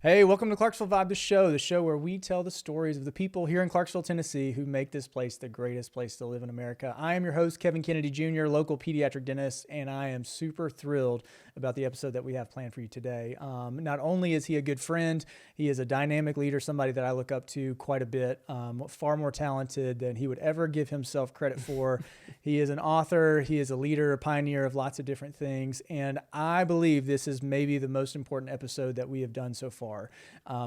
Hey, welcome to Clarksville Vibe the show where we tell the stories of the people here in Clarksville, Tennessee who make this place the greatest place to live in America. I am your host, Kevin Kennedy Jr., local pediatric dentist, and I am super thrilled about the episode that we have planned for you today. Not only is he a good friend, he is a dynamic leader, somebody that I look up to quite a bit, far more talented than he would ever give himself credit for. He is an author, he is a leader, a pioneer of lots of different things, and I believe this is maybe the most important episode that we have done so far.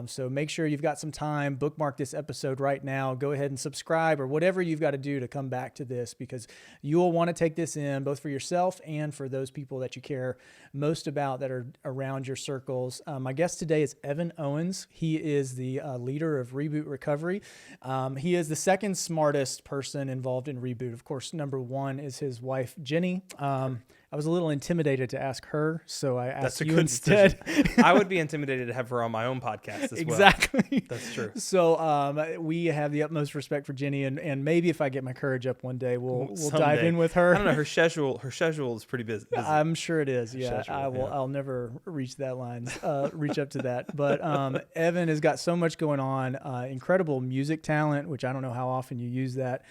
So make sure you've got some time, bookmark this episode right now, go ahead and subscribe or whatever you've got to do to come back to this, because you will want to take this in both for yourself and for those people that you care most about that are around your circles. My guest today is Evan Owens. He is the leader of REBOOT Recovery. He is the second smartest person involved in REBOOT. Of course, number one is his wife, Jenny. I was a little intimidated to ask her, so I asked you instead. I would be intimidated to have her on my own podcast as exactly. well. That's true. So we have the utmost respect for Jenny, and maybe if I get my courage up one day, we'll dive in with her. I don't know. Her schedule is pretty busy. I'm sure it is. Yeah, I'll never reach that line, reach up to that. But Evan has got so much going on. Incredible music talent, which I don't know how often you use that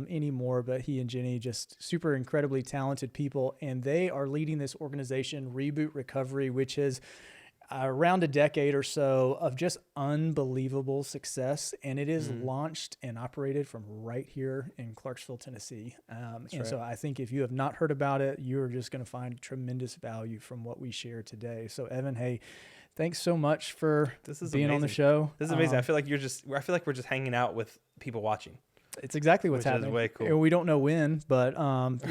anymore, but he and Jenny, just super incredibly talented people, and they are leading this organization, REBOOT Recovery, which is around a decade or so of just unbelievable success, and it is launched and operated from right here in Clarksville, Tennessee. So I think if you have not heard about it, you're just going to find tremendous value from what we share today. So Evan, hey, thanks so much for being on the show. This is amazing. I feel like we're just hanging out with people watching. It's exactly what's happening. Which is way cool. We don't know when, but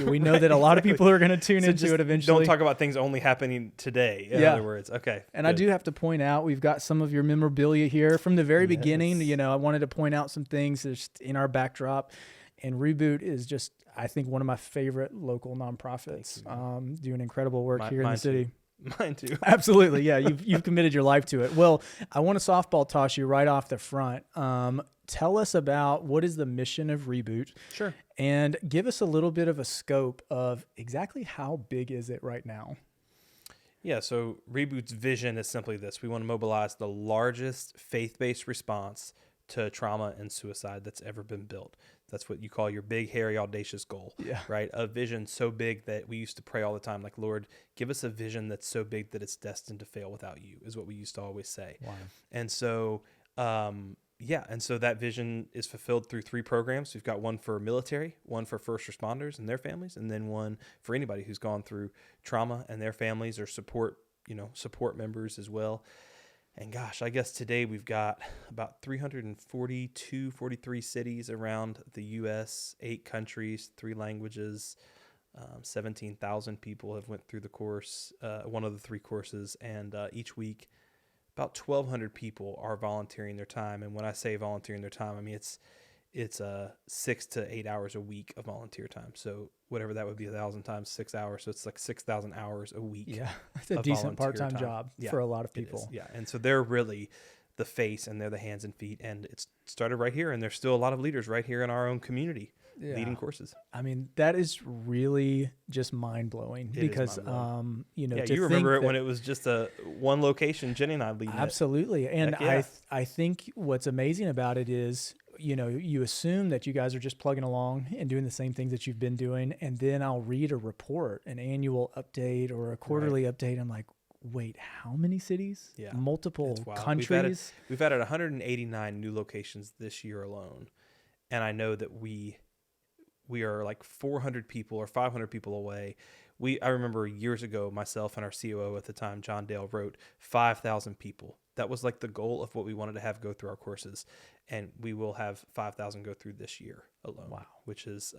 we know that a lot of people are going to tune into it eventually. Don't talk about things only happening today, in other words. Okay. And good. I do have to point out, we've got some of your memorabilia here from the very beginning. You know, I wanted to point out some things just in our backdrop. And REBOOT is just, I think, one of my favorite local nonprofits doing incredible work here in the city. Too. Mine too. Absolutely. Yeah. You've committed your life to it. Well, I want to softball toss you right off the front. Tell us about what is the mission of REBOOT. Sure. And give us a little bit of a scope of exactly how big is it right now? Yeah. So REBOOT's vision is simply this. We want to mobilize the largest faith-based response to trauma and suicide that's ever been built. That's what you call your big, hairy, audacious goal, right? A vision so big that we used to pray all the time, like, Lord, give us a vision that's so big that it's destined to fail without you, is what we used to always say. Wow. And so, and so that vision is fulfilled through 3 programs. We've got one for military, one for first responders and their families, and then one for anybody who's gone through trauma and their families, or support members as well. And gosh, I guess today we've got about 342, 43 cities around the U.S., 8 countries, 3 languages, 17,000 people have went through the course, one of the 3 courses, and each week about 1,200 people are volunteering their time. And when I say volunteering their time, I mean it's 6 to 8 hours a week of volunteer time. So whatever that would be, 1,000 times 6 hours. So it's like 6,000 hours a week. Yeah, that's a decent part-time job for a lot of people. Yeah, and so they're really the face, and they're the hands and feet. And it's started right here, and there's still a lot of leaders right here in our own community leading courses. I mean, that is really just mind-blowing because, you remember it when it was just one location, Jenny and I leading it. Absolutely. And I think what's amazing about it is, you assume that you guys are just plugging along and doing the same things that you've been doing. And then I'll read a report, an annual update or a quarterly update. I'm like, wait, how many cities? Yeah. Multiple countries? We've added 189 new locations this year alone. And I know that we are like 400 people or 500 people away. I remember years ago, myself and our COO at the time, John Dale, wrote 5,000 people. That was like the goal of what we wanted to have go through our courses. And we will have 5,000 go through this year alone. Wow. Which is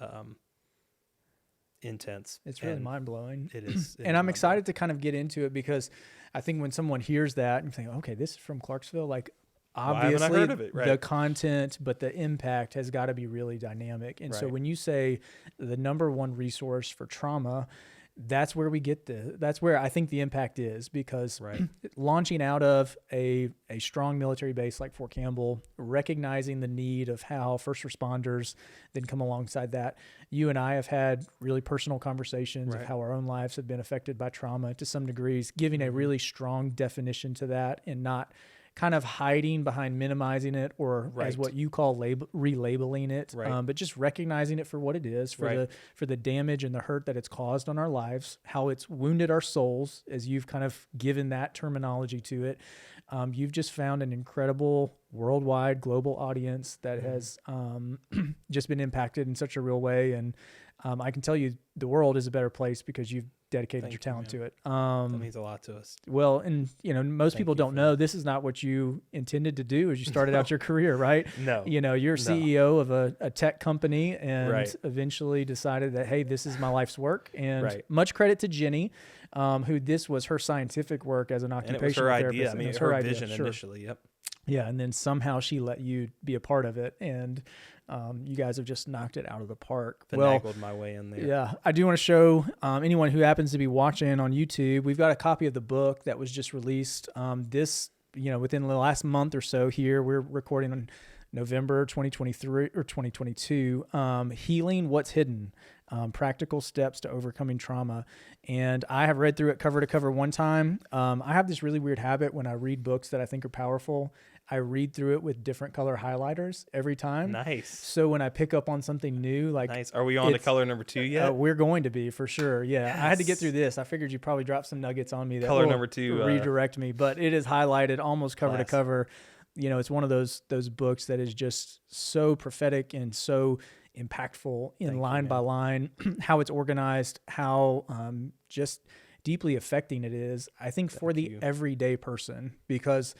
intense. It's really mind-blowing. It is. And I'm excited to kind of get into it, because I think when someone hears that and think, okay, this is from Clarksville, like, obviously, why haven't I heard of it? Right. The content, but the impact has got to be really dynamic. And so when you say the number one resource for trauma, that's where that's where I think the impact is, because launching out of a strong military base like Fort Campbell, recognizing the need of how first responders then come alongside that. You and I have had really personal conversations of how our own lives have been affected by trauma to some degrees, giving a really strong definition to that and not kind of hiding behind minimizing it, or as what you call relabeling it, but just recognizing it for what it is, for the damage and the hurt that it's caused on our lives, how it's wounded our souls, as you've kind of given that terminology to it. You've just found an incredible worldwide global audience that has just been impacted in such a real way. And I can tell you the world is a better place because you've dedicated your talent to it. That means a lot to us. Well, and most people don't know this is not what you intended to do as you started out your career, right? No. You're CEO of a tech company and eventually decided that, hey, this is my life's work. And much credit to Jenny, who this was her scientific work as an occupational therapist. And it was her idea. I mean, her vision initially. Yep. Yeah. And then somehow she let you be a part of it. And you guys have just knocked it out of the park. Finagled my way in there. Yeah. I do want to show anyone who happens to be watching on YouTube, we've got a copy of the book that was just released within the last month or so here. We're recording on November 2023 or 2022, Healing What's Hidden, Practical Steps to Overcoming Trauma. And I have read through it cover to cover one time. I have this really weird habit when I read books that I think are powerful. I read through it with different color highlighters every time. Nice. So when I pick up on something new, like nice. Are we on to color number 2 yet? We're going to be for sure. Yeah. Yes. I had to get through this. I figured you probably dropped some nuggets on me that color will number 2 redirect me, but it is highlighted almost cover to cover. It's one of those books that is just so prophetic and so impactful in line by line, how it's organized, how just deeply affecting it is, I think, for the everyday person. Because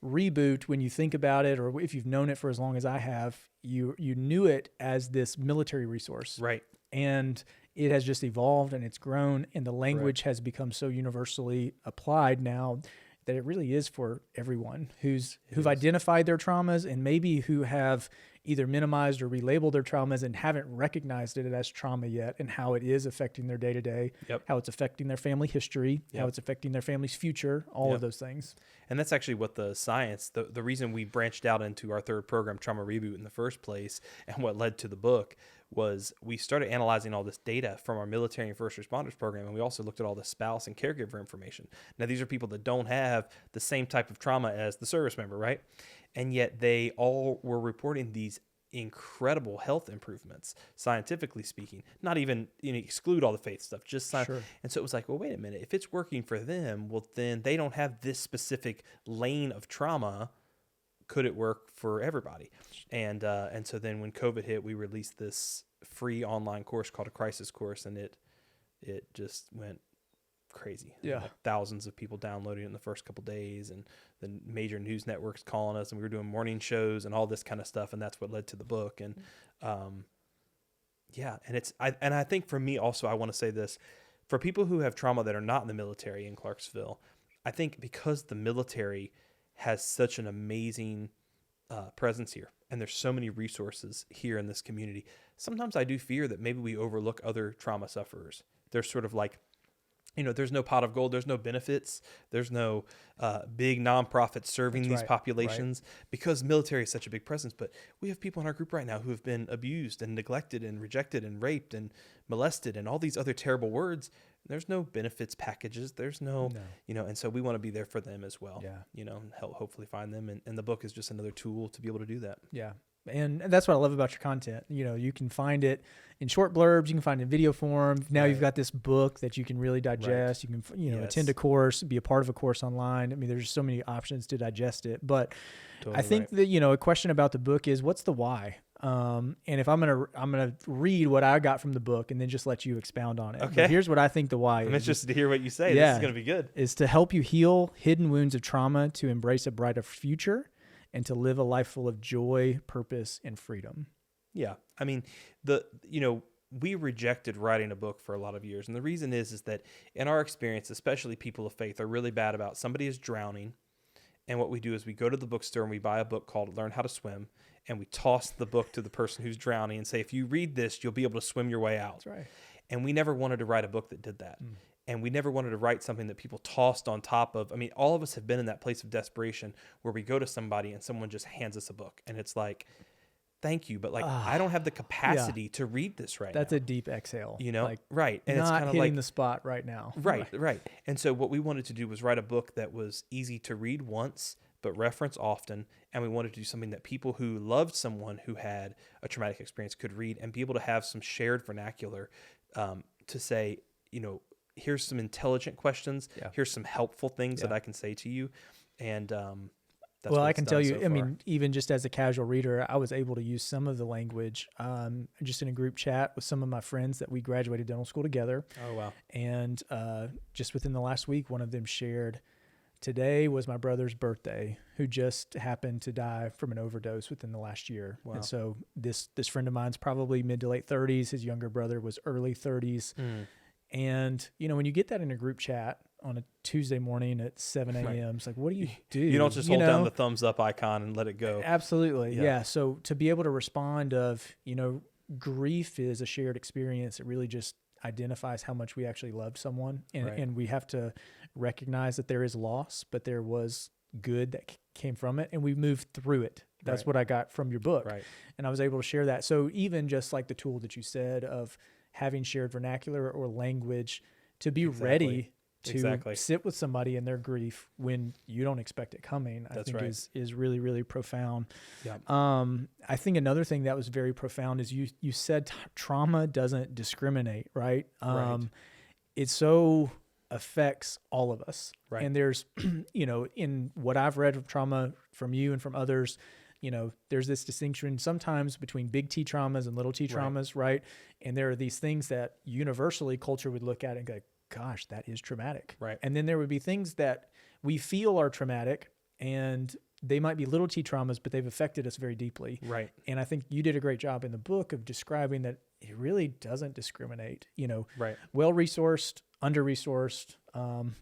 REBOOT, when you think about it, or if you've known it for as long as I have, you knew it as this military resource. Right. And it has just evolved and it's grown, and the language has become so universally applied now that it really is for everyone who've identified their traumas, and maybe who have either minimized or relabeled their traumas and haven't recognized it as trauma yet, and how it is affecting their day-to-day, how it's affecting their family history, how it's affecting their family's future, all of those things. And that's actually what the science, the reason we branched out into our third program, Trauma Reboot, in the first place, and what led to the book, was we started analyzing all this data from our military and first responders program, and we also looked at all the spouse and caregiver information. Now, these are people that don't have the same type of trauma as the service member, right? And yet they all were reporting these incredible health improvements, scientifically speaking. Not even exclude all the faith stuff, just science. Sure. And so it was like, well, wait a minute. If it's working for them, well, then they don't have this specific lane of trauma. Could it work for everybody? And so then when COVID hit, we released this free online course called a crisis course, and it just went crazy. Yeah. Like thousands of people downloading it in the first couple of days, and the major news networks calling us, and we were doing morning shows and all this kind of stuff, and that's what led to the book. And and I think for me also, I want to say this, for people who have trauma that are not in the military in Clarksville, I think because the military has such an amazing presence here, and there's so many resources here in this community, sometimes I do fear that maybe we overlook other trauma sufferers. There's sort of like, there's no pot of gold, there's no benefits, there's no big nonprofits serving these populations, because military is such a big presence. But we have people in our group right now who have been abused and neglected and rejected and raped and molested and all these other terrible words. There's no benefits packages. There's no. And so we want to be there for them as well. Yeah. And help hopefully find them. And the book is just another tool to be able to do that. Yeah. And that's what I love about your content. You can find it in short blurbs. You can find it in video form. Now you've got this book that you can really digest. You can, attend a course, be a part of a course online. I mean, there's so many options to digest it. But totally I think that, a question about the book is, what's the why? And if I'm gonna read what I got from the book and then just let you expound on it. Okay. But here's what I think the why is. I'm interested to hear what you say. This is gonna be good. Is to help you heal hidden wounds of trauma, to embrace a brighter future, and to live a life full of joy, purpose, and freedom. Yeah. I mean, we rejected writing a book for a lot of years. And the reason is that in our experience, especially people of faith, are really bad about somebody is drowning. And what we do is we go to the bookstore and we buy a book called Learn How to Swim. And we toss the book to the person who's drowning and say, if you read this, you'll be able to swim your way out. That's right. And we never wanted to write a book that did that. And we never wanted to write something that people tossed on top of. I mean, all of us have been in that place of desperation where we go to somebody and someone just hands us a book. And it's like, thank you, but I don't have the capacity to read this right now. That's a deep exhale. Right. And it's kind of hitting the spot right now. Right. And so what we wanted to do was write a book that was easy to read once, but reference often. And we wanted to do something that people who loved someone who had a traumatic experience could read and be able to have some shared vernacular to say, here's some intelligent questions. Yeah. Here's some helpful things that I can say to you. And that's well, what I it's can done tell you, so I far. mean, even just as a casual reader, I was able to use some of the language just in a group chat with some of my friends that we graduated dental school together. Oh, wow. And just within the last week, one of them shared, today was my brother's birthday, who just happened to die from an overdose within the last year. Wow. And so this friend of mine's probably mid to late 30s. His younger brother was early 30s. And, when you get that in a group chat on a Tuesday morning at 7 a.m., it's like, what do you do? You don't just hold down the thumbs up icon and let it go. Absolutely. Yeah. So to be able to respond of, grief is a shared experience. It really just identifies how much we actually loved someone. And we have to recognize that there is loss, but there was good that came from it. And we moved through it. That's what I got from your book. Right. And I was able to share that. So even just like the tool that you said of having shared vernacular or language to be ready to sit with somebody in their grief when you don't expect it coming, I think is really, really profound. Yeah. I think another thing that was very profound is you said trauma doesn't discriminate, right? It so affects all of us. Right. And there's, in what I've read of trauma from you and from others, there's this distinction sometimes between big T traumas and little T traumas, right? And there are these things that universally culture would look at and go, gosh, that is traumatic. Right. And then there would be things that we feel are traumatic and they might be little T traumas, but they've affected us very deeply. Right. And I think you did a great job in the book of describing that it really doesn't discriminate, well-resourced, under-resourced,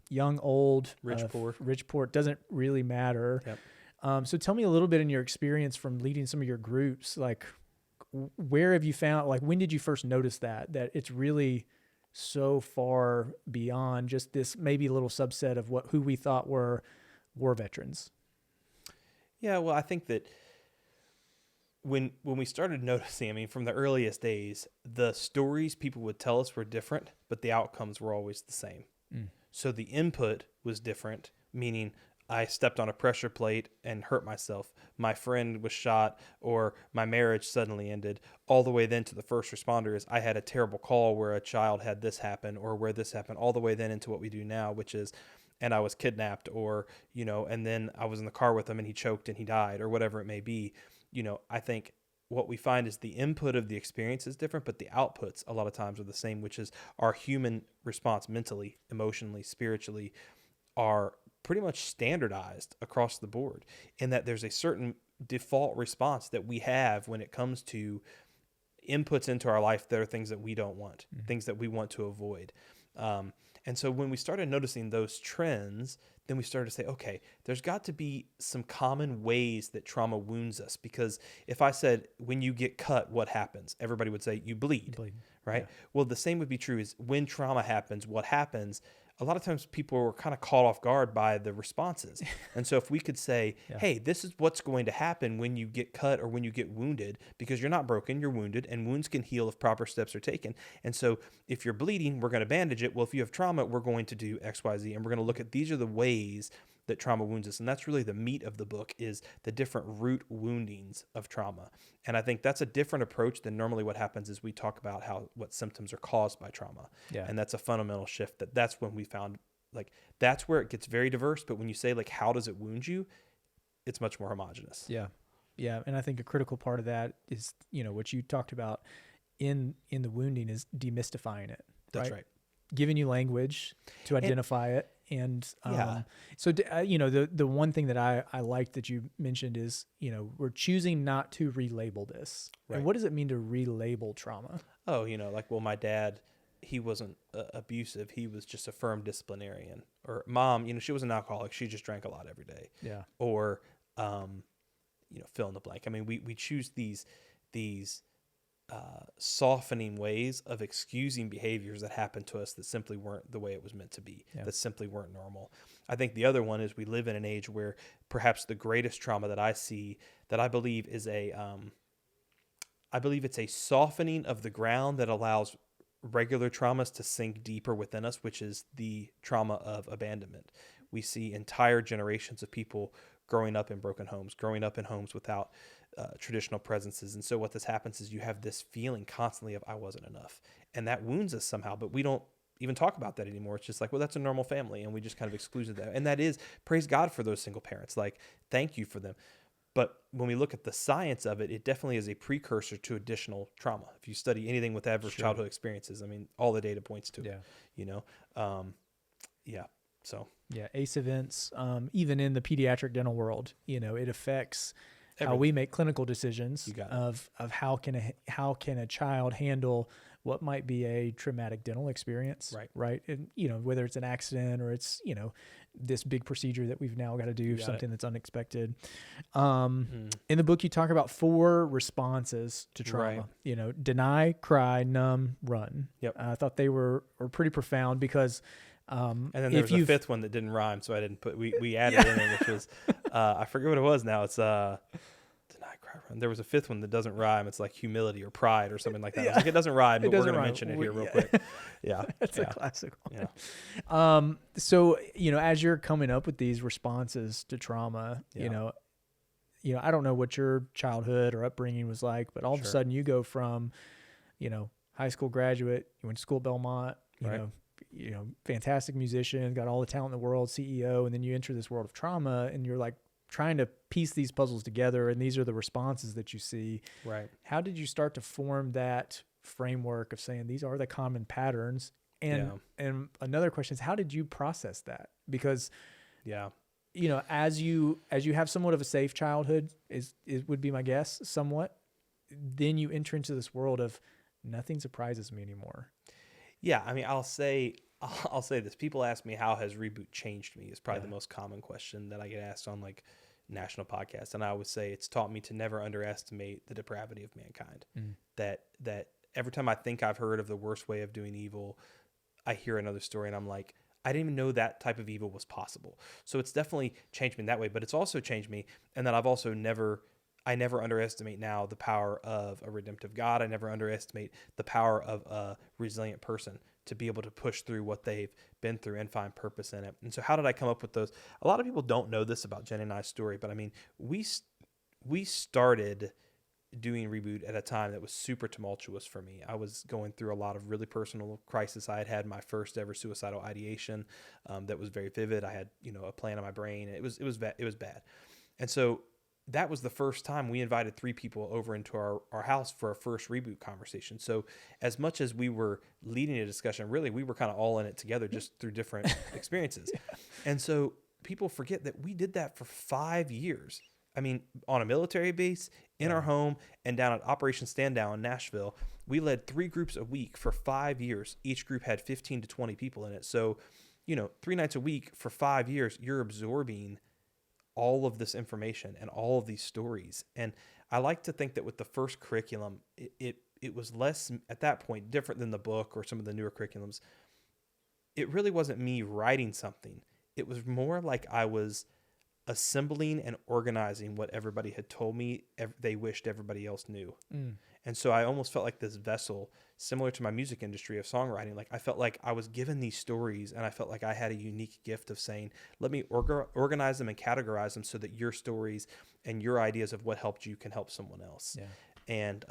young, old, rich, poor, doesn't really matter. Yep. So tell me a little bit in your experience from leading some of your groups, like where have you found, like when did you first notice that it's really so far beyond just this maybe little subset of who we thought were war veterans? Yeah, well, I think that when we started noticing, I mean, from the earliest days, the stories people would tell us were different, but the outcomes were always the same. So the input was different, meaning I stepped on a pressure plate and hurt myself. My friend was shot, or my marriage suddenly ended, all the way then to the first responders. I had a terrible call where a child had this happen or where this happened, all the way then into what we do now, which is, and I was kidnapped, or, and then I was in the car with him and he choked and he died, or whatever it may be. I think what we find is the input of the experience is different, but the outputs a lot of times are the same, which is our human response mentally, emotionally, spiritually are pretty much standardized across the board, in that there's a certain default response that we have when it comes to inputs into our life that are things that we don't want, things that we want to avoid. And so when we started noticing those trends, then we started to say, okay, there's got to be some common ways that trauma wounds us. Because if I said, when you get cut, what happens? Everybody would say, you bleed. Right? Yeah. Well, the same would be true is when trauma happens, what happens? A lot of times people were kind of caught off guard by the responses. And so if we could say, hey, this is what's going to happen when you get cut or when you get wounded, because you're not broken, you're wounded, and wounds can heal if proper steps are taken. And so if you're bleeding, we're going to bandage it. Well, if you have trauma, we're going to do X, Y, Z. And we're going to look at these are the ways that trauma wounds us. And that's really the meat of the book, is the different root woundings of trauma. And I think that's a different approach than normally what happens is we talk about what symptoms are caused by trauma. Yeah. And that's a fundamental shift that's when we found, like, that's where it gets very diverse. But when you say, like, how does it wound you? It's much more homogenous. Yeah. Yeah. And I think a critical part of that is, what you talked about in the wounding is demystifying it. That's right. Giving you language to identify it. And so, the one thing that I liked that you mentioned is, we're choosing not to relabel this. Right. And what does it mean to relabel trauma? Oh, my dad, he wasn't abusive. He was just a firm disciplinarian. Or mom, she was an alcoholic. She just drank a lot every day. Yeah. Or, fill in the blank. I mean, we choose these softening ways of excusing behaviors that happen to us that simply weren't the way it was meant to be, that simply weren't normal. I think the other one is we live in an age where perhaps the greatest trauma that I see, that I believe is it's a softening of the ground that allows regular traumas to sink deeper within us, which is the trauma of abandonment. We see entire generations of people growing up in broken homes, growing up in homes without traditional presences. And so what this happens is you have this feeling constantly of I wasn't enough. And that wounds us somehow, but we don't even talk about that anymore. It's just like, well, that's a normal family. And we just kind of excluded that. And that is, praise God for those single parents. Like, thank you for them. But when we look at the science of it, it definitely is a precursor to additional trauma. If you study anything with adverse childhood experiences, I mean, all the data points to it, you know? So. Yeah, ACE events, even in the pediatric dental world, you know, it affects everything. How we make clinical decisions of how can a child handle what might be a traumatic dental experience, right? And, you know, whether it's an accident or it's, you know, this big procedure that we've now got to do, something that's unexpected. In the book, you talk about 4 responses to trauma, you know, deny, cry, numb, run. I thought they were pretty profound because, and then there was a 5th one that didn't rhyme. So I didn't put, we added in it, which was, I forget what it was now. It's, deny, cry, run. There was a 5th one that doesn't rhyme. It's like humility or pride or something like that. I was like, it doesn't rhyme, but we're going to mention it here real quick. That's a classic one. So, you know, as you're coming up with these responses to trauma, you know, I don't know what your childhood or upbringing was like, but all of a sudden you go from, you know, high school graduate, you went to school at Belmont, you know, fantastic musician, got all the talent in the world, CEO, and then you enter this world of trauma and you're like trying to piece these puzzles together, and these are the responses that you see. How did you start to form that framework of saying these are the common patterns? And another question is, how did you process that? Because you know, as you have somewhat of a safe childhood, is would be my guess, somewhat, then you enter into this world of nothing surprises me anymore. I mean, I'll say this. People ask me, how has Reboot changed me? Is probably the most common question that I get asked on like national podcasts. And I would say it's taught me to never underestimate the depravity of mankind. That every time I think I've heard of the worst way of doing evil, I hear another story and I'm like, I didn't even know that type of evil was possible. So it's definitely changed me in that way, but it's also changed me. And that I've also I never underestimate now the power of a redemptive God. I never underestimate the power of a resilient person to be able to push through what they've been through and find purpose in it. And so how did I come up with those? A lot of people don't know this about Jenny and I's story, but I mean, we started doing Reboot at a time that was super tumultuous for me. I was going through a lot of really personal crisis. I had my first ever suicidal ideation that was very vivid. I had, you know, a plan in my brain. It was bad. And so that was the first time we invited 3 people over into our house for our first Reboot conversation. So as much as we were leading a discussion, really, we were kind of all in it together just through different experiences. And so people forget that we did that for 5 years. I mean, on a military base, in our home, and down at Operation Stand Down in Nashville, we led 3 groups a week for 5 years. Each group had 15 to 20 people in it. So, you know, 3 nights a week for 5 years, you're absorbing all of this information and all of these stories. And I like to think that with the first curriculum, it was less at that point different than the book or some of the newer curriculums. It really wasn't me writing something. It was more like I was assembling and organizing what everybody had told me they wished everybody else knew. And so I almost felt like this vessel, similar to my music industry of songwriting. Like I felt like I was given these stories and I felt like I had a unique gift of saying, let me organize them and categorize them so that your stories and your ideas of what helped you can help someone else. And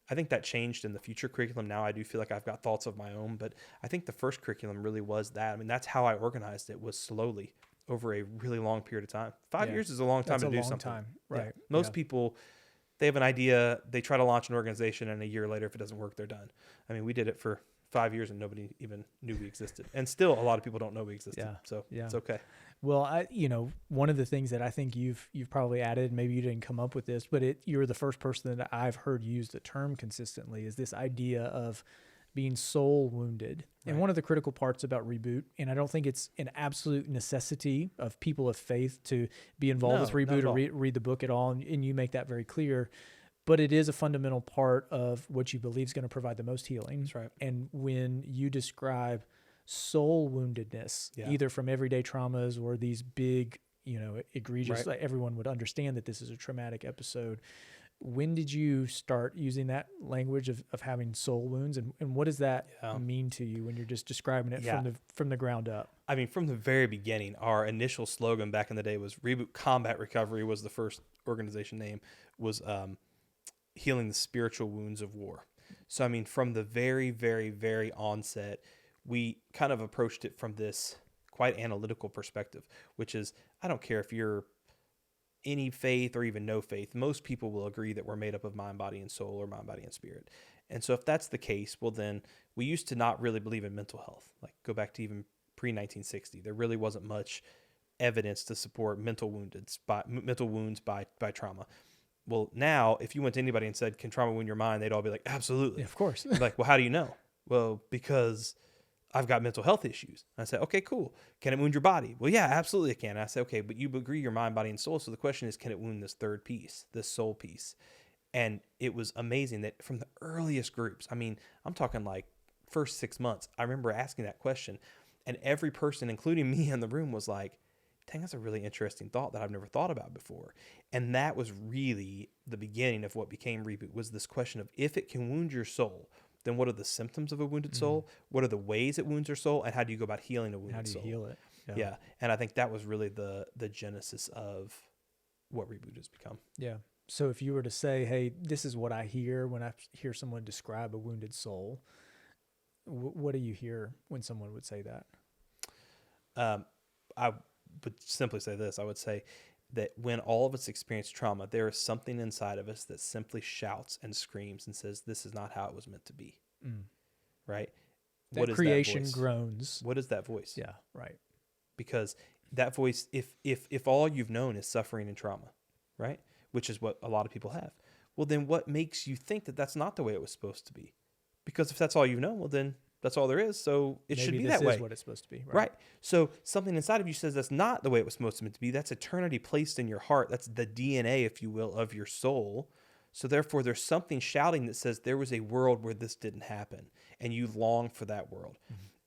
I think that changed in the future curriculum. Now I do feel like I've got thoughts of my own, but I think the first curriculum really was that. I mean, that's how I organized it, was slowly over a really long period of time. 5 years is a long time to do something. Right. Most people, they have an idea, they try to launch an organization, and a year later, if it doesn't work, they're done. I mean, we did it for 5 years and nobody even knew we existed. And still a lot of people don't know we existed. So it's okay. Well, you know, one of the things that I think you've probably added, maybe you didn't come up with this, but you're the first person that I've heard use the term consistently, is this idea of being soul wounded. And one of the critical parts about Reboot, and I don't think it's an absolute necessity of people of faith to be involved with Reboot or read the book at all, and you make that very clear, but it is a fundamental part of what you believe is going to provide the most healing. That's right. And when you describe soul woundedness, either from everyday traumas or these big, you know, egregious, like everyone would understand that this is a traumatic episode. When did you start using that language of having soul wounds, and what does that mean to you when you're just describing it from the ground up? I mean, from the very beginning, our initial slogan back in the day was Reboot Combat Recovery was the first organization name, was healing the spiritual wounds of war. So, I mean, from the very, very, very onset, we kind of approached it from this quite analytical perspective, which is, I don't care if you're any faith or even no faith, most people will agree that we're made up of mind, body, and soul, or mind, body, and spirit. And so if that's the case, well, then we used to not really believe in mental health. Like, go back to even pre-1960. There really wasn't much evidence to support mental wounds by trauma. Well, now, if you went to anybody and said, can trauma wound your mind? They'd all be like, absolutely. Yeah, of course. Like, well, how do you know? Well, because I've got mental health issues. And I said, okay, cool. Can it wound your body? Well, yeah, absolutely it can. And I said, okay, but you agree your mind, body, and soul. So the question is, can it wound this third piece, this soul piece? And it was amazing that from the earliest groups, I mean, I'm talking like first 6 months, I remember asking that question. And every person, including me in the room, was like, dang, that's a really interesting thought that I've never thought about before. And that was really the beginning of what became Reboot, was this question of, if it can wound your soul, then what are the symptoms of a wounded soul? What are the ways it wounds your soul? And how do you go about healing a wounded soul? How do you heal it? Yeah. And I think that was really the genesis of what Reboot has become. Yeah. So if you were to say, hey, this is what I hear when I hear someone describe a wounded soul, what do you hear when someone would say that? I would simply say this. I would say that when all of us experience trauma, there is something inside of us that simply shouts and screams and says, this is not how it was meant to be. Right? That creation groans. What is that voice? Yeah, right. Because that voice, if all you've known is suffering and trauma, right? Which is what a lot of people have. Well, then what makes you think that that's not the way it was supposed to be? Because if that's all you've known, well, then that's all there is. So it should be that way. Maybe this is what it's supposed to be. Right. So something inside of you says that's not the way it was supposed to be. That's eternity placed in your heart. That's the DNA, if you will, of your soul. So therefore, there's something shouting that says there was a world where this didn't happen, and you long for that world.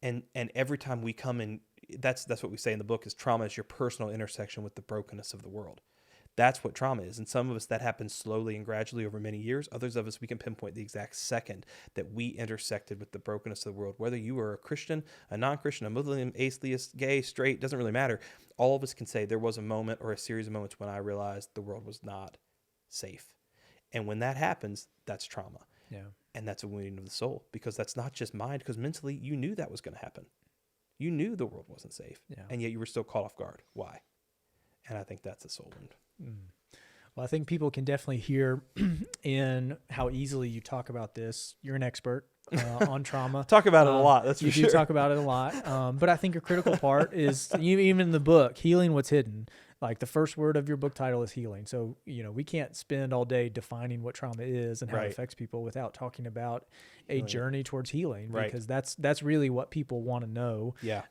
And every time we come in, that's what we say in the book, is trauma is your personal intersection with the brokenness of the world. That's what trauma is. And some of us, that happens slowly and gradually over many years. Others of us, we can pinpoint the exact second that we intersected with the brokenness of the world. Whether you were a Christian, a non-Christian, a Muslim, atheist, gay, straight, doesn't really matter. All of us can say there was a moment or a series of moments when I realized the world was not safe. And when that happens, that's trauma. Yeah. And that's a wounding of the soul, because that's not just mind, because mentally you knew that was going to happen. You knew the world wasn't safe. Yeah. And yet you were still caught off guard. Why? And I think that's a soul wound. Well, I think people can definitely hear in how easily you talk about this. You're an expert on trauma. Talk about it a lot. That's for sure. You do talk about it a lot. But I think a critical part is, even in the book, healing what's hidden. Like, the first word of your book title is healing. So, we can't spend all day defining what trauma is and how it affects people without talking about a journey towards healing, because that's really what people want to know. Yeah.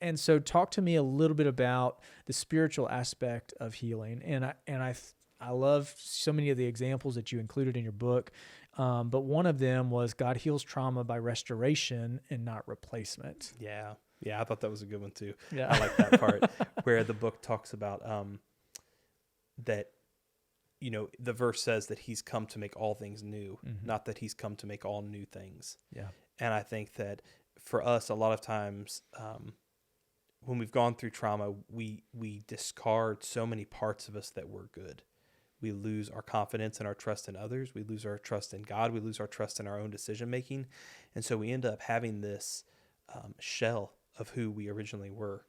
And so talk to me a little bit about the spiritual aspect of healing. And I love so many of the examples that you included in your book. But one of them was God heals trauma by restoration and not replacement. Yeah. Yeah. I thought that was a good one too. Yeah. I like that part where the book talks about that, the verse says that he's come to make all things new, not that he's come to make all new things. Yeah. And I think that for us, a lot of times, when we've gone through trauma, we discard so many parts of us that were good. We lose our confidence and our trust in others. We lose our trust in God. We lose our trust in our own decision-making. And so we end up having this shell of who we originally were.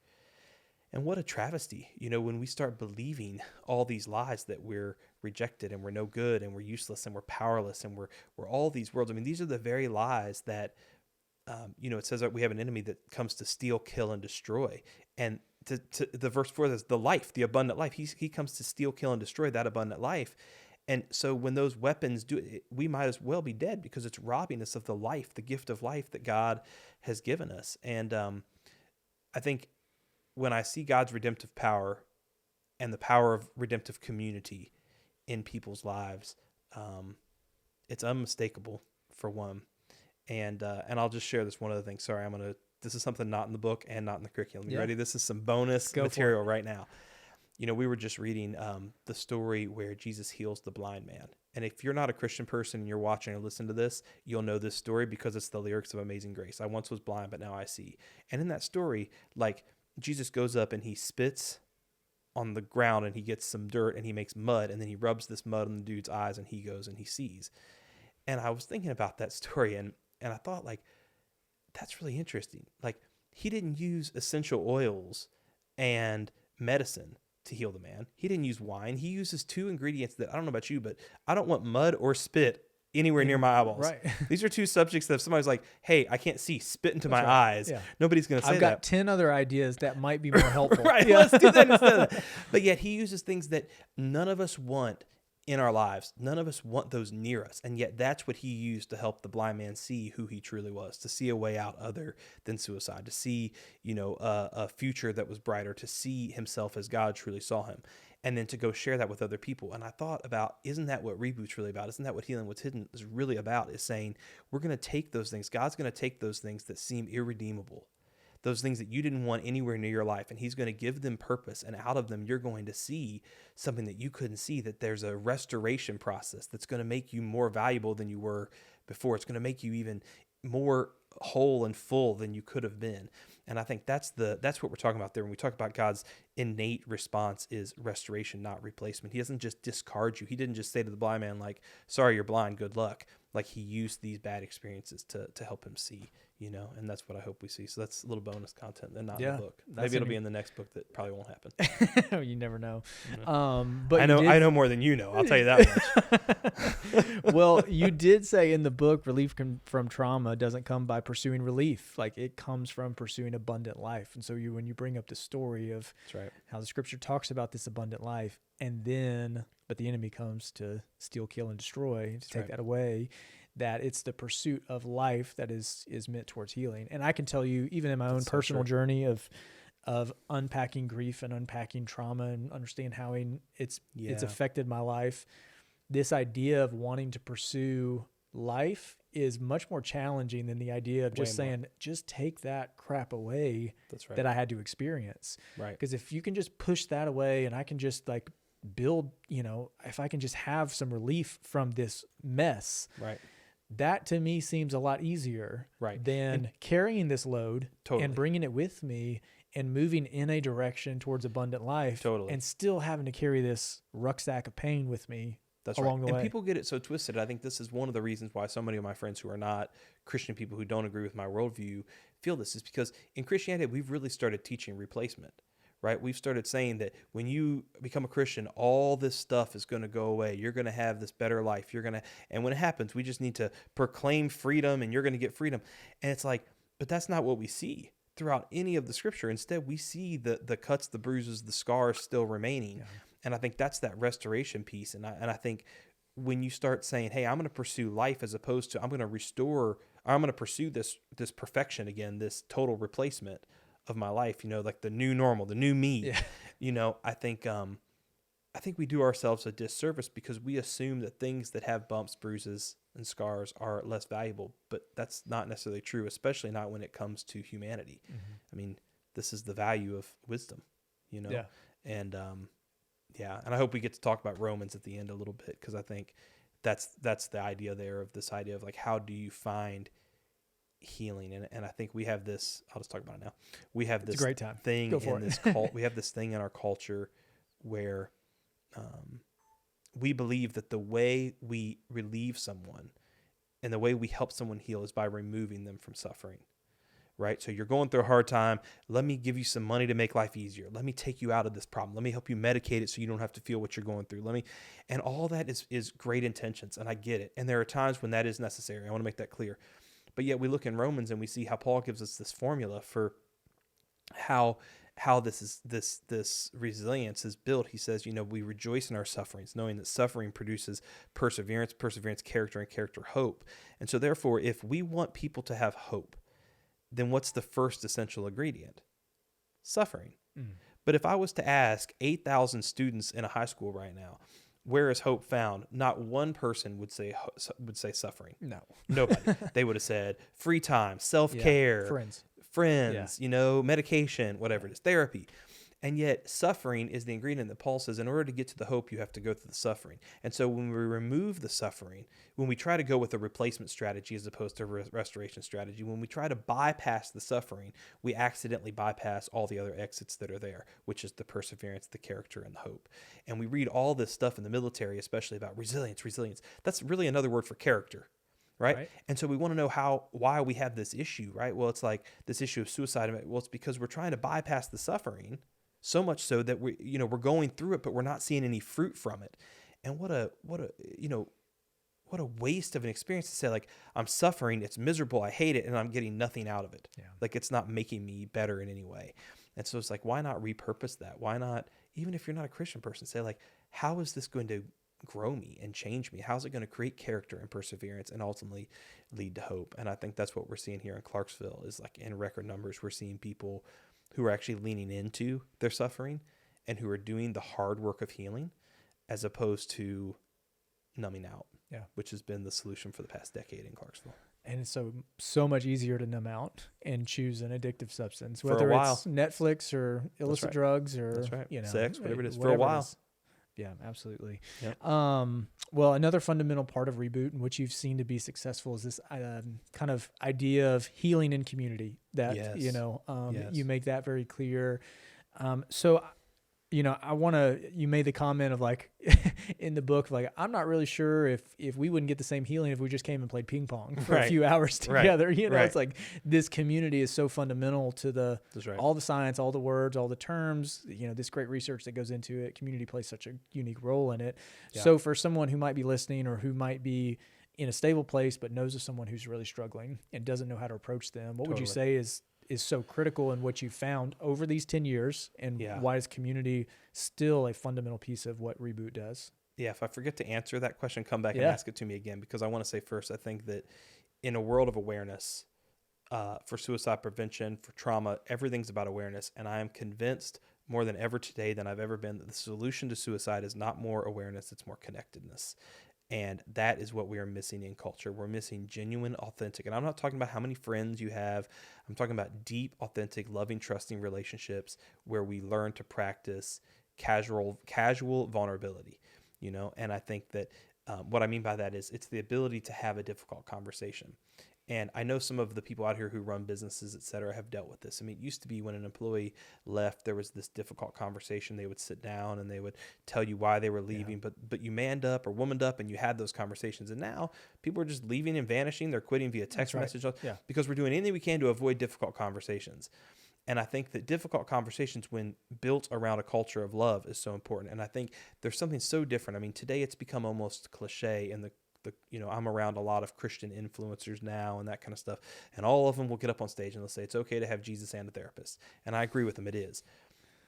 And what a travesty, when we start believing all these lies that we're rejected and we're no good and we're useless and we're powerless and we're all these worlds. I mean, these are the very lies that it says that we have an enemy that comes to steal, kill, and destroy. And to the verse 4 says the life, the abundant life. He comes to steal, kill, and destroy that abundant life. And so when those weapons do it, we might as well be dead, because it's robbing us of the life, the gift of life that God has given us. And I think when I see God's redemptive power and the power of redemptive community in people's lives, it's unmistakable, for one. And I'll just share this one other thing. Sorry, this is something not in the book and not in the curriculum. You ready? This is some bonus material right now. we were just reading the story where Jesus heals the blind man. And if you're not a Christian person and you're watching or listening to this, you'll know this story because it's the lyrics of Amazing Grace. I once was blind, but now I see. And in that story, like, Jesus goes up and he spits on the ground and he gets some dirt and he makes mud, and then he rubs this mud on the dude's eyes and he goes and he sees. And I was thinking about that story and I thought, like, that's really interesting. Like, he didn't use essential oils and medicine to heal the man. He didn't use wine. He uses two ingredients that, I don't know about you, but I don't want mud or spit anywhere near my eyeballs. Right. These are two subjects that if somebody's like, hey, I can't see, spit into my right. eyes, Yeah. nobody's going to say that. I've got 10 other ideas that might be more helpful. Right. Yeah. Let's do that instead of that. But yet he uses things that none of us want in our lives. None of us want those near us. And yet that's what he used to help the blind man see who he truly was, to see a way out other than suicide, to see, a future that was brighter, to see himself as God truly saw him, and then to go share that with other people. And I thought about, isn't that what Reboot's really about? Isn't that what Healing What's Hidden is really about? Is saying, we're going to take those things. God's going to take those things that seem irredeemable, those things that you didn't want anywhere near your life, and he's going to give them purpose, and out of them you're going to see something that you couldn't see, that there's a restoration process that's going to make you more valuable than you were before. It's going to make you even more whole and full than you could have been. And I think that's what we're talking about there when we talk about God's innate response is restoration, not replacement. He doesn't just discard you. He didn't just say to the blind man, like, sorry, you're blind, good luck. Like, he used these bad experiences to help him see, and that's what I hope we see. So that's a little bonus content and not in the book. Maybe it'll be in the next book that probably won't happen. You never know. But I know more than you know. I'll tell you that much. Well, you did say in the book, relief from trauma doesn't come by pursuing relief. Like, it comes from pursuing abundant life. And so when you bring up the story of how the scripture talks about this abundant life, but the enemy comes to steal, kill, and destroy, to take that away, that it's the pursuit of life that is meant towards healing. And I can tell you, even in my own personal journey of unpacking grief and unpacking trauma and understand how it's affected my life, this idea of wanting to pursue life is much more challenging than the idea of just saying, just take that crap away that I had to experience. Right. Because if you can just push that away and I can just build, if I can just have some relief from this mess, that to me seems a lot easier than carrying this load and bringing it with me and moving in a direction towards abundant life and still having to carry this rucksack of pain with me along the way. And people get it so twisted. I think this is one of the reasons why so many of my friends who are not Christian people, who don't agree with my worldview, feel this, is because in Christianity, we've really started teaching replacement. Right? We've started saying that when you become a Christian, all this stuff is going to go away. You're going to have this better life. And when it happens, we just need to proclaim freedom and you're going to get freedom. And it's like, but that's not what we see throughout any of the scripture. Instead, we see the cuts, the bruises, the scars still remaining. Yeah. And I think that's that restoration piece. And I think when you start saying, hey, I'm going to pursue life as opposed to I'm going to restore, or I'm going to pursue this perfection again, this total replacement of my life, like the new normal, the new me, I think we do ourselves a disservice because we assume that things that have bumps, bruises, and scars are less valuable, but that's not necessarily true, especially not when it comes to humanity. Mm-hmm. I mean, this is the value of wisdom, and and I hope we get to talk about Romans at the end a little bit, because I think that's the idea there of this idea of like, how do you find healing? And I think we have this, I'll just talk about it now. We have this great time. Thing in this we have this thing in our culture where we believe that the way we relieve someone and the way we help someone heal is by removing them from suffering. Right? So you're going through a hard time. Let me give you some money to make life easier. Let me take you out of this problem. Let me help you medicate it so you don't have to feel what you're going through. And all that is great intentions, and I get it. And there are times when that is necessary. I want to make that clear. But yet we look in Romans and we see how Paul gives us this formula for how this resilience is built. He says, we rejoice in our sufferings, knowing that suffering produces perseverance, character, and character, hope. And so therefore, if we want people to have hope, then what's the first essential ingredient? Suffering. Mm. But if I was to ask 8,000 students in a high school right now, where is hope found? Not one person would say suffering. No. Nobody. They would have said free time, self-care, friends, medication, whatever it is, therapy. And yet suffering is the ingredient that Paul says in order to get to the hope, you have to go through the suffering. And so when we remove the suffering, when we try to go with a replacement strategy as opposed to a restoration strategy, when we try to bypass the suffering, we accidentally bypass all the other exits that are there, which is the perseverance, the character, and the hope. And we read all this stuff in the military, especially about resilience. That's really another word for character. Right? And so we want to know why we have this issue, right? Well, it's like this issue of suicide. Well, it's because we're trying to bypass the suffering so much so that we're going through it, but we're not seeing any fruit from it. And what a waste of an experience to say, like, I'm suffering, it's miserable, I hate it, and I'm getting nothing out of it. Yeah. Like, it's not making me better in any way. And so it's like, why not repurpose that? Why not, even if you're not a Christian person, say, like, how is this going to grow me and change me? How's it going to create character and perseverance and ultimately lead to hope? And I think that's what we're seeing here in Clarksville is, like, in record numbers, we're seeing people who are actually leaning into their suffering and who are doing the hard work of healing as opposed to numbing out, which has been the solution for the past decade in Clarksville. And it's so much easier to numb out and choose an addictive substance, whether it's Netflix or illicit drugs or sex, whatever it is, for a while. Yeah, absolutely. Yep. Well, another fundamental part of Reboot, in which you've seen to be successful, is this kind of idea of healing in community. That you make that very clear. So, you made the comment of, like, in the book, like, I'm not really sure if we wouldn't get the same healing if we just came and played ping pong for a few hours together. It's like this community is so fundamental to all the science, all the words, all the terms, this great research that goes into it. Community plays such a unique role in it. Yeah. So for someone who might be listening or who might be in a stable place but knows of someone who's really struggling and doesn't know how to approach them, what would you say is so critical in what you found over these 10 years, and why is community still a fundamental piece of what Reboot does? Yeah, if I forget to answer that question, come back and ask it to me again, because I want to say first, I think that in a world of awareness, for suicide prevention, for trauma, everything's about awareness. And I am convinced more than ever today than I've ever been that the solution to suicide is not more awareness, it's more connectedness. And that is what we are missing in culture. We're missing genuine, authentic. And I'm not talking about how many friends you have. I'm talking about deep, authentic, loving, trusting relationships where we learn to practice casual vulnerability, And I think that what I mean by that is it's the ability to have a difficult conversation. And I know some of the people out here who run businesses, et cetera, have dealt with this. I mean, it used to be when an employee left, there was this difficult conversation. They would sit down and they would tell you why they were leaving, but you manned up or womaned up and you had those conversations. And now people are just leaving and vanishing. They're quitting via text message because we're doing anything we can to avoid difficult conversations. And I think that difficult conversations, when built around a culture of love, is so important. And I think there's something so different. I mean, today it's become almost cliche in the I'm around a lot of Christian influencers now and that kind of stuff. And all of them will get up on stage and they'll say, it's okay to have Jesus and a therapist. And I agree with them, it is.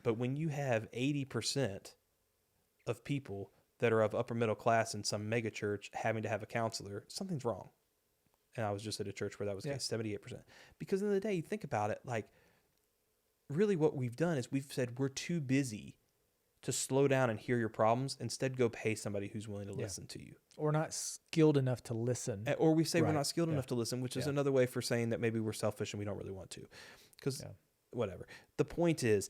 But when you have 80% of people that are of upper middle class in some mega church having to have a counselor, something's wrong. And I was just at a church where that was the case, 78%. Because in the day, you think about it, like, really what we've done is we've said we're too busy to slow down and hear your problems. Instead, go pay somebody who's willing to listen to you. Or not skilled enough to listen. Or we say we're not skilled enough to listen, which is another way for saying that maybe we're selfish and we don't really want to. Because whatever. The point is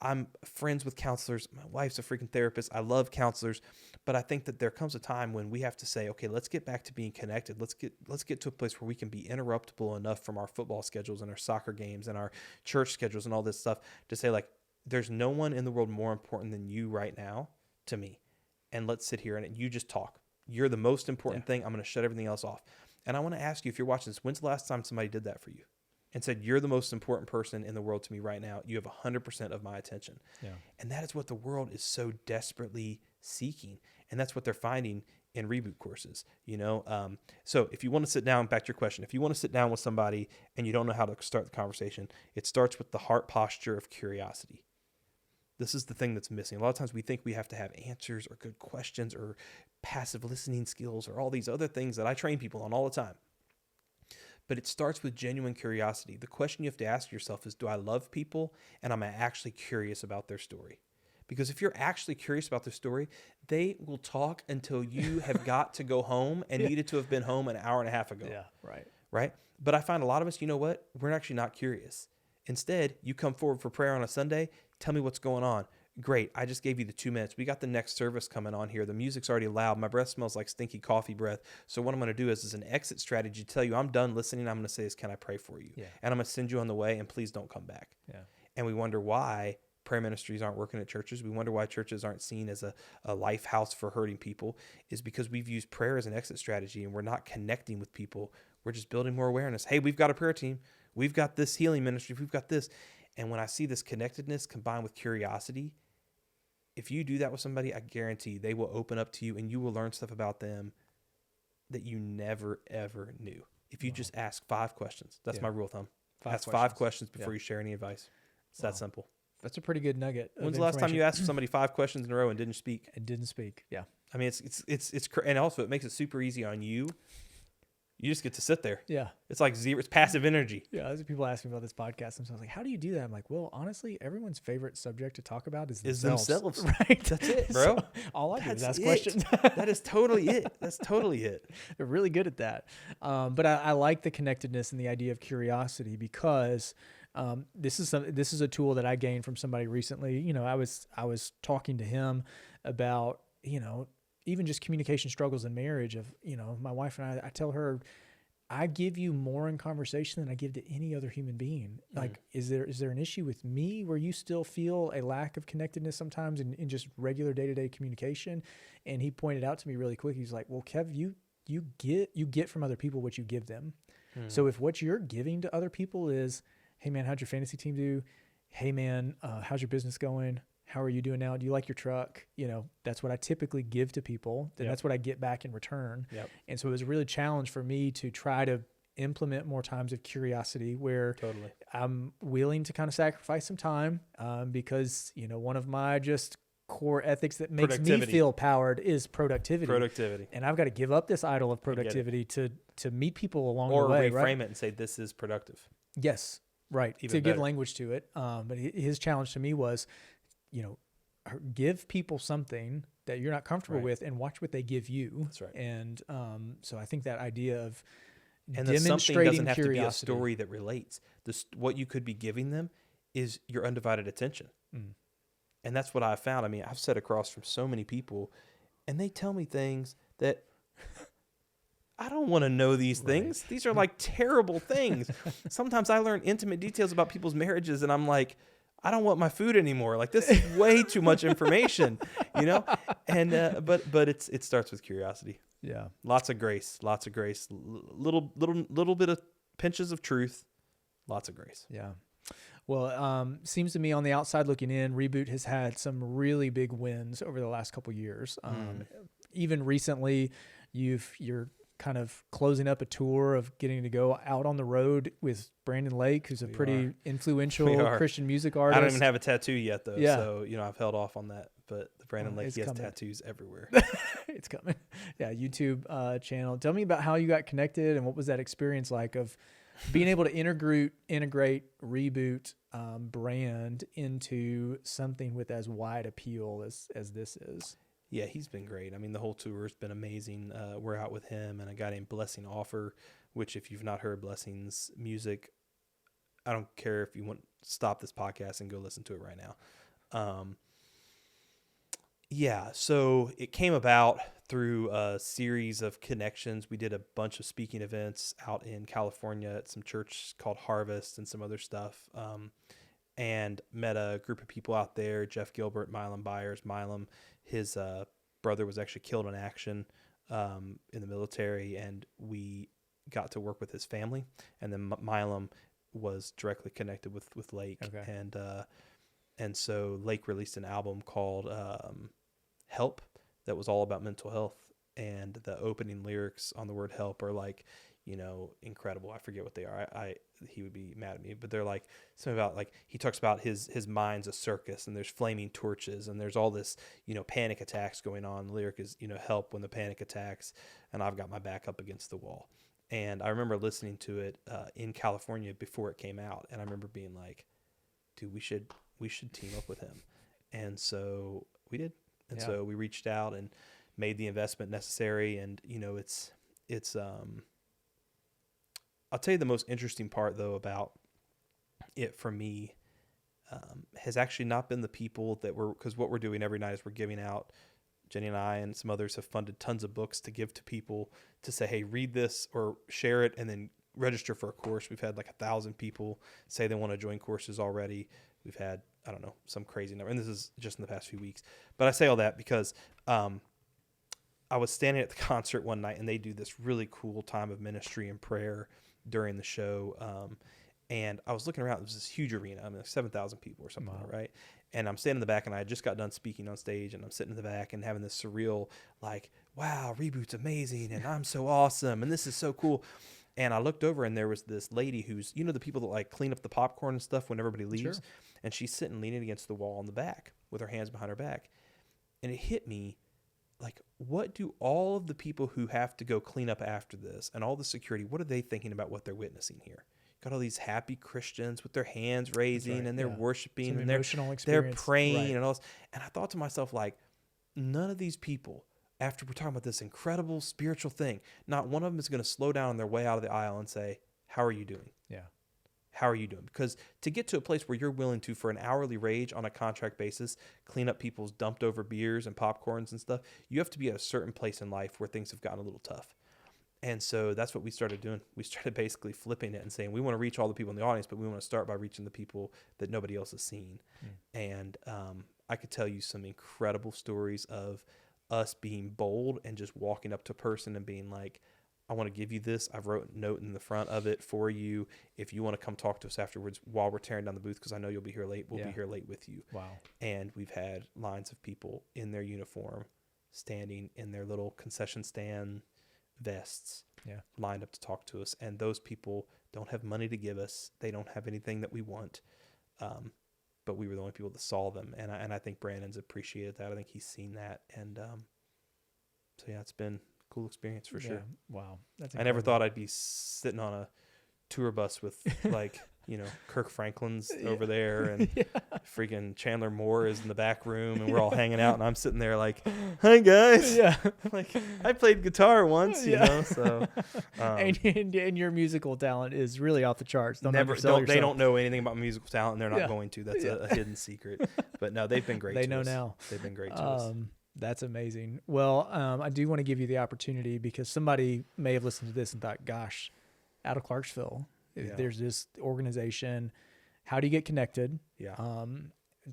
I'm friends with counselors. My wife's a freaking therapist. I love counselors. But I think that there comes a time when we have to say, okay, let's get back to being connected. Let's get to a place where we can be interruptible enough from our football schedules and our soccer games and our church schedules and all this stuff to say, like, there's no one in the world more important than you right now to me. And let's sit here and you just talk. You're the most important thing. I'm going to shut everything else off. And I want to ask you, if you're watching this, when's the last time somebody did that for you and said, you're the most important person in the world to me right now. You have 100% of my attention. Yeah. And that is what the world is so desperately seeking. And that's what they're finding in Reboot courses, So if you want to sit down, back to your question, if you want to sit down with somebody and you don't know how to start the conversation, it starts with the heart posture of curiosity. This is the thing that's missing. A lot of times we think we have to have answers or good questions or passive listening skills or all these other things that I train people on all the time. But it starts with genuine curiosity. The question you have to ask yourself is, do I love people and am I actually curious about their story? Because if you're actually curious about their story, they will talk until you have got to go home and needed to have been home an hour and a half ago. Yeah, right. Right? But I find a lot of us, you know what? We're actually not curious. Instead, you come forward for prayer on a Sunday. Tell me what's going on. Great. I just gave you the 2 minutes. We got the next service coming on here. The music's already loud. My breath smells like stinky coffee breath. So what I'm going to do is an exit strategy to tell you I'm done listening. I'm going to say is, can I pray for you? Yeah. And I'm going to send you on the way, and please don't come back. Yeah. And we wonder why prayer ministries aren't working at churches. We wonder why churches aren't seen as a life house for hurting people, is because we've used prayer as an exit strategy, and we're not connecting with people. We're just building more awareness. Hey, we've got a prayer team. We've got this healing ministry. We've got this. And when I see this connectedness combined with curiosity, if you do that with somebody, I guarantee they will open up to you, and you will learn stuff about them that you never, ever knew. If you just ask 5 questions, that's my rule of thumb. Ask 5 questions before you share any advice. It's that simple. That's a pretty good nugget. When's the last time you asked somebody 5 questions in a row and didn't speak? It didn't speak. Yeah. I mean, it's and also it makes it super easy on you. You just get to sit there. Yeah. It's like zero. It's passive energy. Yeah. As people ask me about this podcast, and so I was like, how do you do that? I'm like, well, honestly, everyone's favorite subject to talk about is themselves. Right. That's it, bro. So all I do is ask it. questions. That is totally it. That's totally it. They're really good at that. But I like the connectedness and the idea of curiosity, because this is a tool that I gained from somebody recently. You know, I was talking to him about, you know, even just communication struggles in marriage of, you know, my wife and I tell her, I give you more in conversation than I give to any other human being. Like, is there an issue with me where you still feel a lack of connectedness sometimes in just regular day-to-day communication? And he pointed out to me really quick. He's like, well, Kev, you get from other people what you give them. So if what you're giving to other people is, hey man, how'd your fantasy team do? Hey man, how's your business going? How are you doing now? Do you like your truck? You know, that's what I typically give to people. Then that's what I get back in return. Yep. And so it was a really challenge for me to try to implement more times of curiosity where I'm willing to kind of sacrifice some time because, you know, one of my just core ethics that makes me feel powered is productivity. And I've got to give up this idol of productivity to meet people along the way. Or reframe it and say, this is productive. Yes. Right. Even to better. give language to it. But his challenge to me was, you know, give people something that you're not comfortable with and watch what they give you. That's right. And so I think that idea of and demonstrating something doesn't have curiosity. to be a story that relates. What you could be giving them is your undivided attention. And that's what I've found. I mean, I've sat across from so many people, and they tell me things that I don't want to know these things. These are like terrible things. Sometimes I learn intimate details about people's marriages, and I'm like, I don't want my food anymore. Like, this is way too much information, you know? And, but it starts with curiosity. Yeah. Lots of grace, little bit of pinches of truth, lots of grace. Yeah. Well, seems to me on the outside looking in, Reboot has had some really big wins over the last couple of years. Even recently, you're kind of closing up a tour of getting to go out on the road with Brandon Lake, who's a pretty influential Christian music artist. I don't even have a tattoo yet, though. Yeah. So, you know, I've held off on that. But the Brandon Lake, he has tattoos everywhere. It's coming. Yeah, YouTube channel. Tell me about how you got connected and what was that experience like of being able to integrate Reboot brand into something with as wide appeal as this is. Yeah, he's been great. I mean, the whole tour has been amazing. We're out with him and a guy named Blessing Offer, which if you've not heard Blessing's music, I don't care if you want to stop this podcast and go listen to it right now. Yeah, so it came about through a series of connections. We did a bunch of speaking events out in California at some church called Harvest and some other stuff, and met a group of people out there, Jeff Gilbert, Milam Byers. Milam, his brother was actually killed in action in the military, and we got to work with his family. And then Milam was directly connected with Lake. Okay. And so Lake released an album called Help that was all about mental health, and the opening lyrics on the word help are like, you know, incredible. I forget what they are. He would be mad at me, but they're like something about, like, he talks about his mind's a circus, and there's flaming torches, and there's all this, you know, panic attacks going on. The lyric is, you know, help when the panic attacks, and I've got my back up against the wall. And I remember listening to it in California before it came out, and I remember being like, dude, we should team up with him. And so we did. And so we reached out and made the investment necessary. And, you know, it's I'll tell you the most interesting part, though, about it for me has actually not been the people that were, because what we're doing every night is we're giving out, Jenny and I and some others have funded tons of books to give to people to say, hey, read this or share it and then register for a course. We've had like 1,000 people say they want to join courses already. We've had, I don't know, some crazy number. And this is just in the past few weeks. But I say all that because I was standing at the concert one night and they do this really cool time of ministry and prayer during the show. And I was looking around, it was this huge arena. I mean, like 7,000 people or something, wow. Right? And I'm standing in the back and I just got done speaking on stage and I'm sitting in the back and having this surreal, like, wow, Reboot's amazing and I'm so awesome and this is so cool. And I looked over and there was this lady who's, you know, the people that like clean up the popcorn and stuff when everybody leaves. Sure. And she's sitting leaning against the wall in the back with her hands behind her back. And it hit me, like, what do all of the people who have to go clean up after this and all the security, what are they thinking about what they're witnessing here? Got all these happy Christians with their hands raising and they're worshiping and they're praying and all this. And I thought to myself, like, none of these people, after we're talking about this incredible spiritual thing, not one of them is going to slow down on their way out of the aisle and say, how are you doing? Yeah. How are you doing? Because to get to a place where you're willing to, for an hourly wage on a contract basis, clean up people's dumped over beers and popcorns and stuff, you have to be at a certain place in life where things have gotten a little tough. And so that's what we started doing. We started basically flipping it and saying, we want to reach all the people in the audience, but we want to start by reaching the people that nobody else has seen. And I could tell you some incredible stories of us being bold and just walking up to a person and being like, I want to give you this. I've wrote a note in the front of it for you. If you want to come talk to us afterwards while we're tearing down the booth, because I know you'll be here late, we'll be here late with you. Wow. And we've had lines of people in their uniform standing in their little concession stand vests lined up to talk to us. And those people don't have money to give us. They don't have anything that we want. But we were the only people that saw them. And I think Brandon's appreciated that. I think he's seen that. And so, yeah, it's been a cool experience for sure. Wow. That's I never thought I'd be sitting on a tour bus with, like, you know, Kirk Franklin's over there and freaking Chandler Moore is in the back room and we're all hanging out and I'm sitting there like, hi guys. Yeah. Like, I played guitar once, you know, so. And your musical talent is really off the charts. They don't know anything about musical talent and they're not going to. That's a hidden secret. But no, they've been great to us. They know now. They've been great to us. That's amazing. Well, I do want to give you the opportunity because somebody may have listened to this and thought, gosh, out of Clarksville, there's this organization. How do you get connected? Yeah.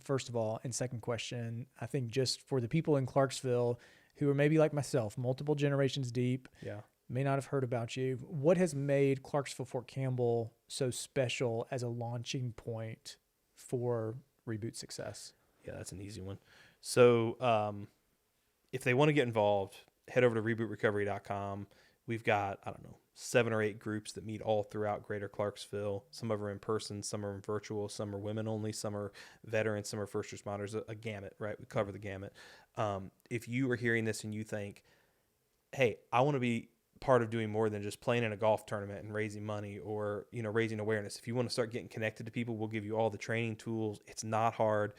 First of all, and second question, I think just for the people in Clarksville who are maybe like myself, multiple generations deep, may not have heard about you. What has made Clarksville Fort Campbell so special as a launching point for Reboot success? Yeah, that's an easy one. So if they want to get involved, head over to RebootRecovery.com. We've got, 7 or 8 groups that meet all throughout Greater Clarksville. Some of them are in person, some are virtual, some are women only, some are veterans, some are first responders, a gamut, right? We cover the gamut. If you are hearing this and you think, hey, I want to be part of doing more than just playing in a golf tournament and raising money or, raising awareness. If you want to start getting connected to people, we'll give you all the training tools. It's not hard.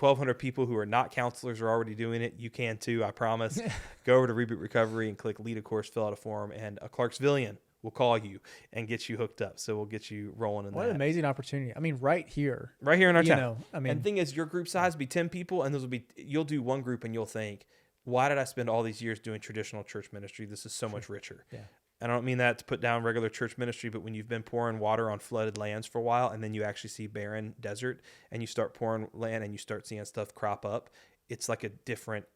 1,200 people who are not counselors are already doing it. You can too, I promise. Go over to Reboot Recovery and click lead a course, fill out a form, and a Clarksvillian will call you and get you hooked up. So we'll get you rolling in that. What an amazing opportunity. I mean, right here in our town. And the thing is, your group size will be 10 people, and you'll do one group and you'll think, why did I spend all these years doing traditional church ministry? This is so much richer. Yeah. I don't mean that to put down regular church ministry, but when you've been pouring water on flooded lands for a while and then you actually see barren desert and you start pouring land and you start seeing stuff crop up, it's like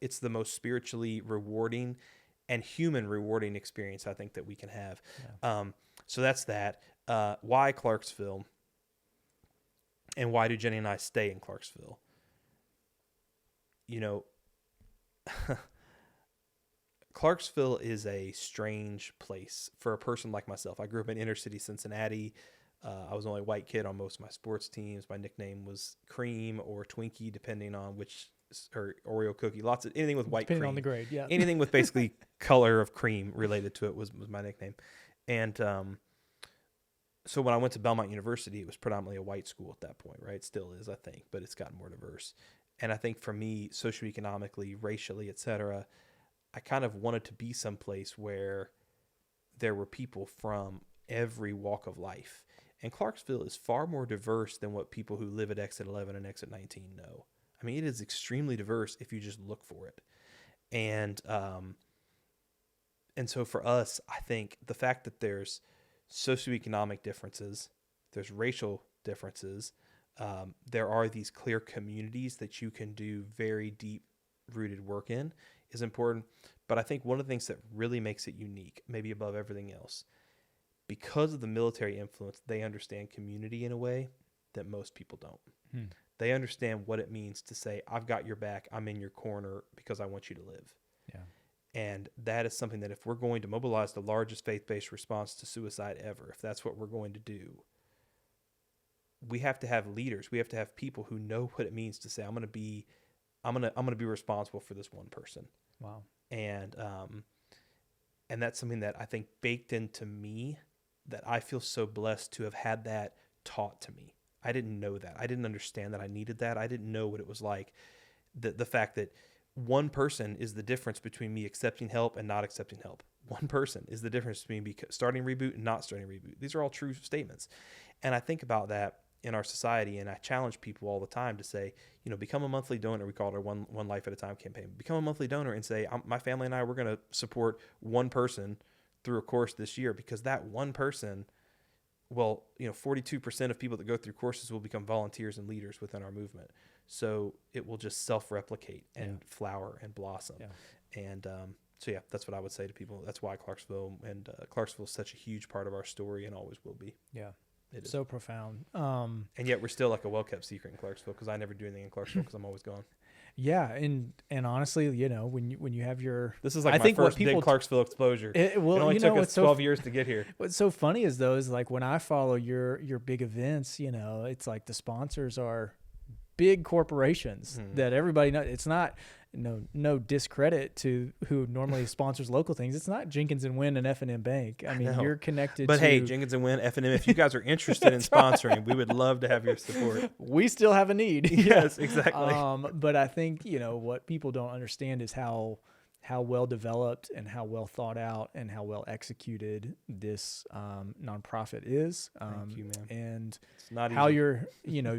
it's the most spiritually rewarding and human rewarding experience I think that we can have. Yeah. So that's that. Why Clarksville? And why do Jenny and I stay in Clarksville? Clarksville is a strange place for a person like myself. I grew up in inner city Cincinnati. I was the only white kid on most of my sports teams. My nickname was Cream or Twinkie, depending on or Oreo cookie. Anything with white depending cream. On the grade, yeah. Anything with basically color of cream related to it was my nickname. And so when I went to Belmont University, it was predominantly a white school at that point, right? It still is, I think, but it's gotten more diverse. And I think for me, socioeconomically, racially, et cetera, I kind of wanted to be someplace where there were people from every walk of life. And Clarksville is far more diverse than what people who live at Exit 11 and Exit 19 know. I mean, it is extremely diverse if you just look for it. And so for us, I think the fact that there's socioeconomic differences, there's racial differences, there are these clear communities that you can do very deep-rooted work in is important. But I think one of the things that really makes it unique, maybe above everything else, because of the military influence, they understand community in a way that most people don't. They understand what it means to say, I've got your back, I'm in your corner because I want you to live. Yeah. And that is something that if we're going to mobilize the largest faith-based response to suicide ever, if that's what we're going to do, we have to have leaders. We have to have people who know what it means to say, I'm going to be responsible for this one person. Wow. And that's something that I think baked into me, that I feel so blessed to have had that taught to me. I didn't know that. I didn't understand that I needed that. I didn't know what it was like. The fact that one person is the difference between me accepting help and not accepting help. One person is the difference between me starting Reboot and not starting Reboot. These are all true statements. And I think about that in our society, and I challenge people all the time to say, become a monthly donor. We call it our One Life at a Time campaign. Become a monthly donor and say, my family and I, we're going to support one person through a course this year, because that one person, 42% of people that go through courses will become volunteers and leaders within our movement. So it will just self-replicate and flower and blossom. Yeah. And so that's what I would say to people. That's why Clarksville is such a huge part of our story and always will be. Yeah. It is so profound. And yet we're still like a well-kept secret in Clarksville, because I never do anything in Clarksville because I'm always gone. Yeah, and honestly, when you have your, this is like my first big Clarksville exposure. It only took us 12 years to get here. What's so funny is like when I follow your big events, it's like the sponsors are big corporations that everybody knows. It's not no discredit to who normally sponsors local things. It's not Jenkins and Wynn and F&M Bank. I mean, you're connected. But hey, Jenkins and Wynn, F&M, if you guys are interested in sponsoring, we would love to have your support. We still have a need. Yes, exactly. But I think what people don't understand is how well developed and how well thought out and how well executed this nonprofit is. Thank you, man. And it's not how easy. your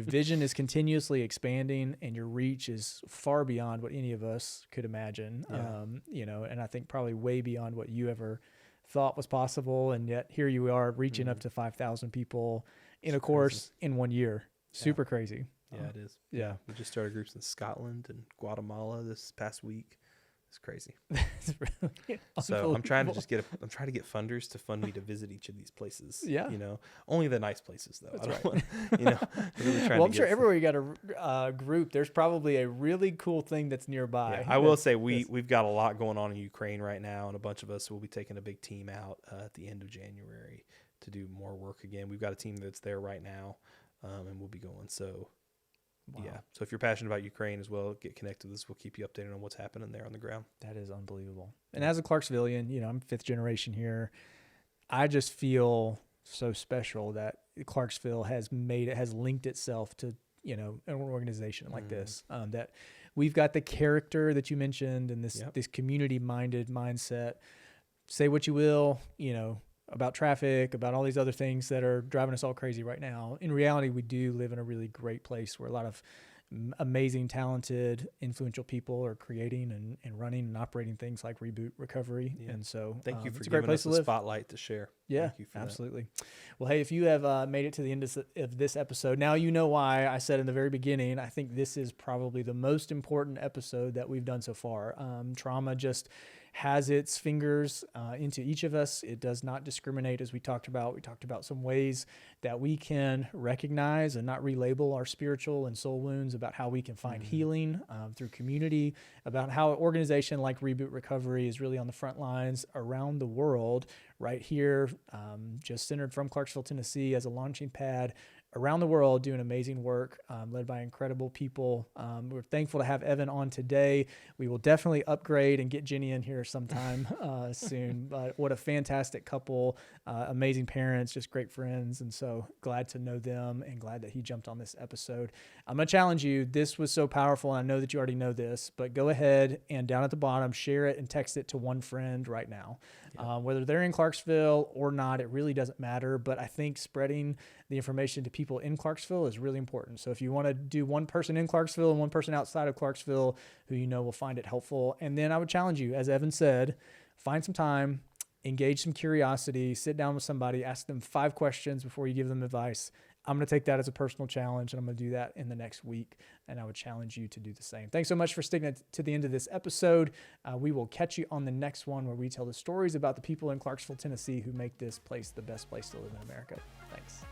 vision is continuously expanding and your reach is far beyond what any of us could imagine. Yeah. And I think probably way beyond what you ever thought was possible. And yet here you are reaching up to 5,000 people in a course in 1 year. Super crazy. Yeah, it is. Yeah. We just started groups in Scotland and Guatemala this past week. It's crazy. It's really so I'm trying to get funders to fund me to visit each of these places. Yeah. Only the nice places though. That's I don't want, really well, I'm sure everywhere you got a group, there's probably a really cool thing that's nearby. Yeah, I will say we've got a lot going on in Ukraine right now, and a bunch of us will be taking a big team out at the end of January to do more work again. We've got a team that's there right now, and we'll be going. So. Wow. Yeah. So if you're passionate about Ukraine as well, get connected with us. We'll keep you updated on what's happening there on the ground. That is unbelievable. And as a Clarksvillian, I'm fifth generation here. I just feel so special that Clarksville has linked itself to, an organization like this, that we've got the character that you mentioned and this community minded mindset. Say what you will, about traffic, about all these other things that are driving us all crazy right now. In reality, we do live in a really great place where a lot of amazing, talented, influential people are creating and running and operating things like REBOOT Recovery. Yeah. And so thank you for it's a great place to live. Spotlight to share. Yeah, thank you for absolutely. That. Well, hey, if you have made it to the end of this episode, now you know why I said in the very beginning, I think this is probably the most important episode that we've done so far. Trauma just has its fingers into each of us. It does not discriminate, as we talked about. We talked about some ways that we can recognize and not relabel our spiritual and soul wounds, about how we can find healing through community, about how an organization like REBOOT Recovery is really on the front lines around the world, right here, just centered from Clarksville, Tennessee, as a launching pad around the world, doing amazing work, led by incredible people. We're thankful to have Evan on today. We will definitely upgrade and get Jenny in here sometime soon. But what a fantastic couple, amazing parents, just great friends. And so glad to know them and glad that he jumped on this episode. I'm going to challenge you. This was so powerful. And I know that you already know this, but go ahead and down at the bottom, share it and text it to one friend right now. Yeah. Whether they're in Clarksville or not, it really doesn't matter. But I think spreading the information to people in Clarksville is really important. So if you want to do one person in Clarksville and one person outside of Clarksville who you know will find it helpful, and then I would challenge you, as Evan said, find some time, engage some curiosity, sit down with somebody, ask them 5 questions before you give them advice. I'm going to take that as a personal challenge, and I'm going to do that in the next week, and I would challenge you to do the same. Thanks so much for sticking to the end of this episode. We will catch you on the next one where we tell the stories about the people in Clarksville, Tennessee who make this place the best place to live in America. Thanks.